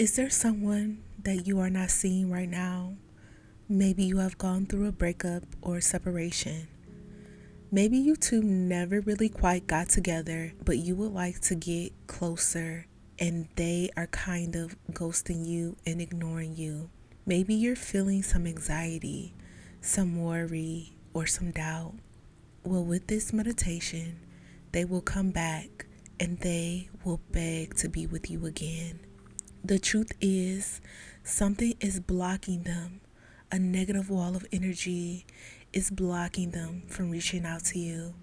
Is there someone that you are not seeing right now? Maybe you have gone through a breakup or a separation. Maybe you two never really quite got together, but you would like to get closer and they are kind of ghosting you and ignoring you. Maybe you're feeling some anxiety, some worry, or some doubt. Well, with this meditation, they will come back and they will beg to be with you again. The truth is, something is blocking them. A negative wall of energy is blocking them from reaching out to you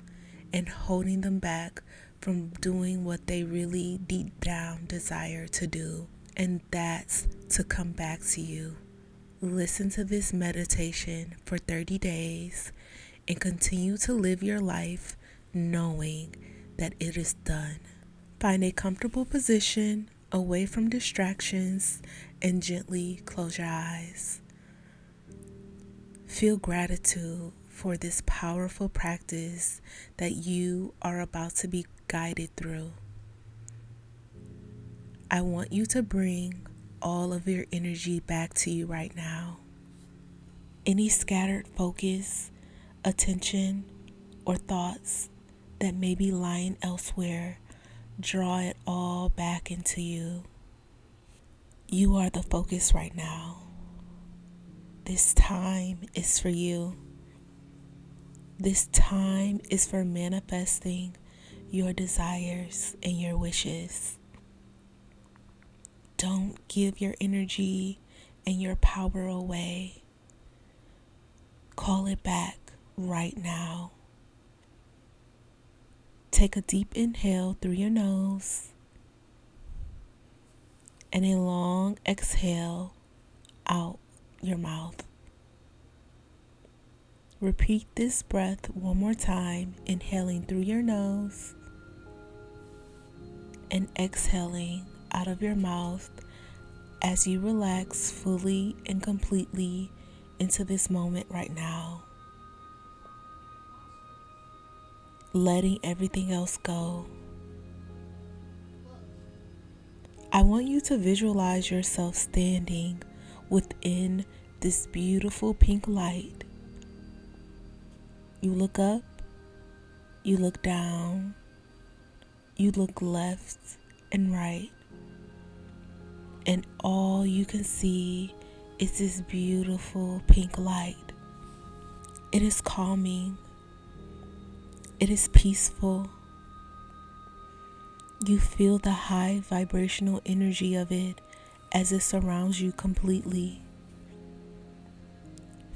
and holding them back from doing what they really deep down desire to do. And that's to come back to you. Listen to this meditation for 30 days and continue to live your life knowing that it is done. Find a comfortable position away from distractions and gently close your eyes. Feel gratitude for this powerful practice that you are about to be guided through. I want you to bring all of your energy back to you right now. Any scattered focus, attention, or thoughts that may be lying elsewhere, draw it all back into you. You are the focus right now. This time is for you. This time is for manifesting your desires and your wishes. Don't give your energy and your power away. Call it back right now. Take a deep inhale through your nose and a long exhale out your mouth. Repeat this breath one more time, inhaling through your nose and exhaling out of your mouth as you relax fully and completely into this moment right now. Letting everything else go. I want you to visualize yourself standing within this beautiful pink light. You look up, you look down, you look left and right, and all you can see is this beautiful pink light. It is calming. It is peaceful. You feel the high vibrational energy of it as it surrounds you completely.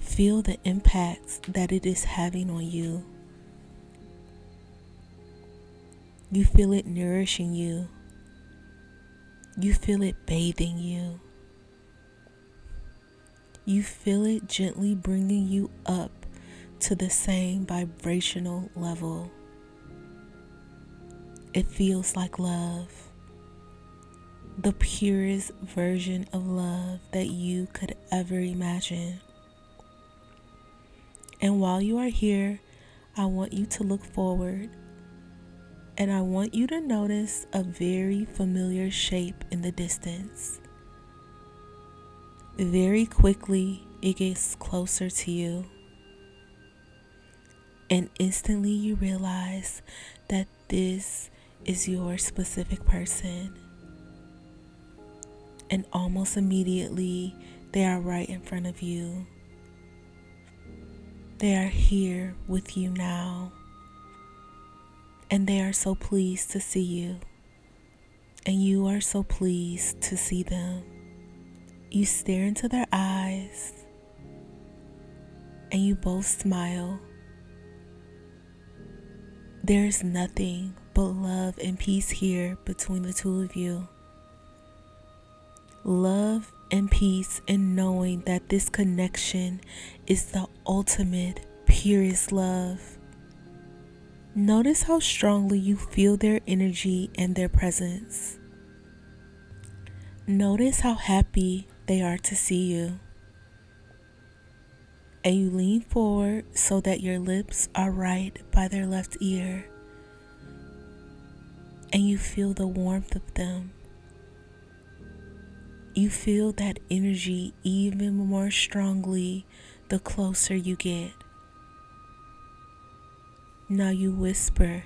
Feel the impacts that it is having on you. You feel it nourishing you. You feel it bathing you. You feel it gently bringing you up to the same vibrational level. It feels like love, the purest version of love that you could ever imagine. And while you are here, I want you to look forward, and I want you to notice a very familiar shape in the distance. Very quickly, it gets closer to you. And instantly you realize that this is your specific person. And almost immediately, they are right in front of you. They are here with you now. And they are so pleased to see you. And you are so pleased to see them. You stare into their eyes. And you both smile. There is nothing but love and peace here between the two of you. Love and peace in knowing that this connection is the ultimate, purest love. Notice how strongly you feel their energy and their presence. Notice how happy they are to see you. And you lean forward so that your lips are right by their left ear. And you feel the warmth of them. You feel that energy even more strongly the closer you get. Now you whisper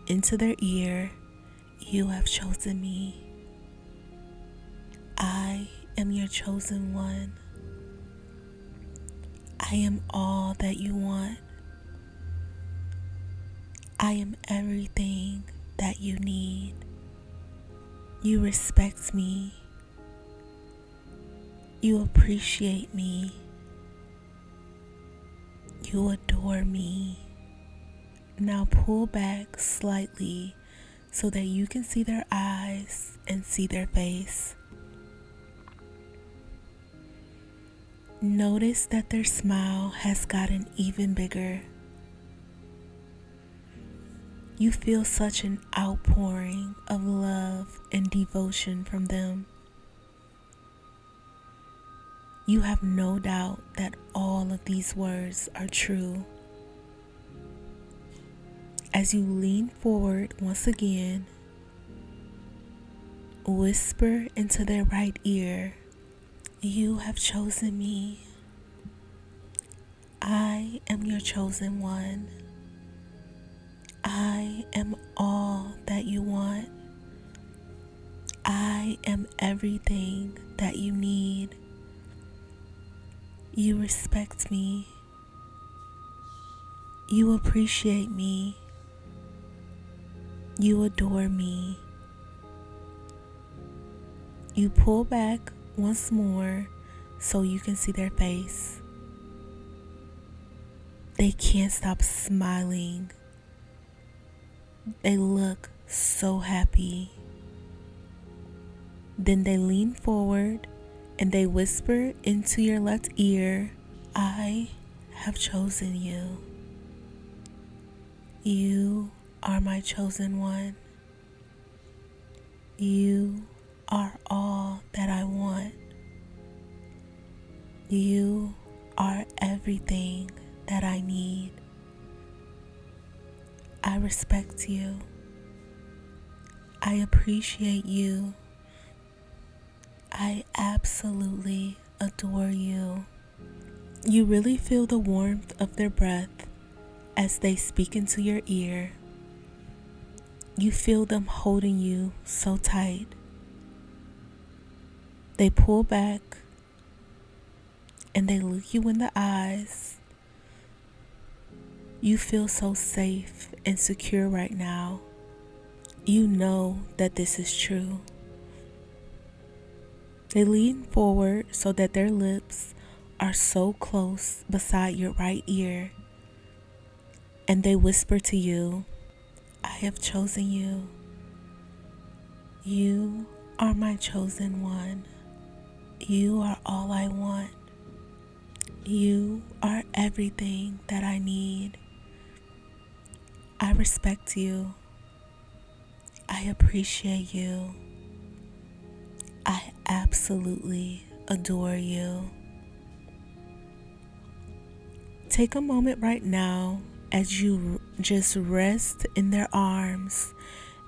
into their ear, "You have chosen me. I am your chosen one. I am all that you want. I am everything that you need. You respect me. You appreciate me. You adore me." Now pull back slightly so that you can see their eyes and see their face. Notice that their smile has gotten even bigger. You feel such an outpouring of love and devotion from them. You have no doubt that all of these words are true. As you lean forward once again, whisper into their right ear, "You have chosen me. I am your chosen one. I am all that you want. I am everything that you need. You respect me. You appreciate me. You adore me." You pull back once more so you can see their face. They can't stop smiling. They look so happy. Then they lean forward and they whisper into your left ear, "I have chosen you. You are my chosen one. You are all that I want. You are everything that I need. I respect you. I appreciate you. I absolutely adore you." You really feel the warmth of their breath as they speak into your ear. You feel them holding you so tight. They pull back and they look you in the eyes. You feel so safe and secure right now. You know that this is true. They lean forward so that their lips are so close beside your right ear, and they whisper to you, "I have chosen you. You are my chosen one. You are all I want. You are everything that I need. I respect you. I appreciate you. I absolutely adore you." Take a moment right now as you just rest in their arms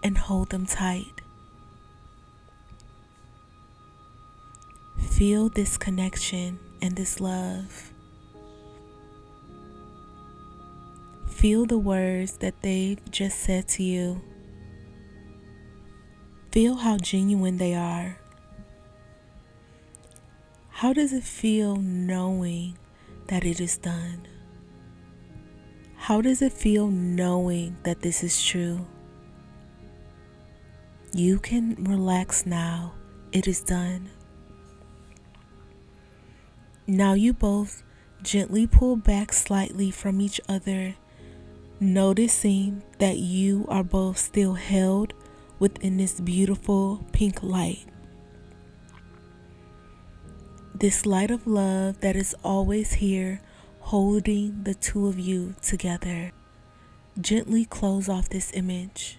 and hold them tight. Feel this connection and this love. Feel the words that they've just said to you. Feel how genuine they are. How does it feel knowing that it is done? How does it feel knowing that this is true? You can relax now. It is done. Now you both gently pull back slightly from each other, noticing that you are both still held within this beautiful pink light. This light of love that is always here holding the two of you together. Gently close off this image,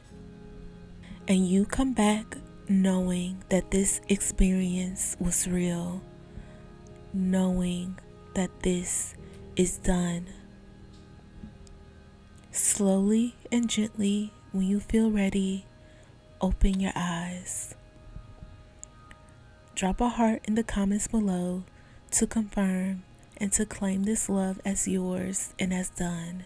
and you come back knowing that this experience was real, knowing that this is done. Slowly and gently, when you feel ready, open your eyes. Drop a heart in the comments below to confirm and to claim this love as yours and as done.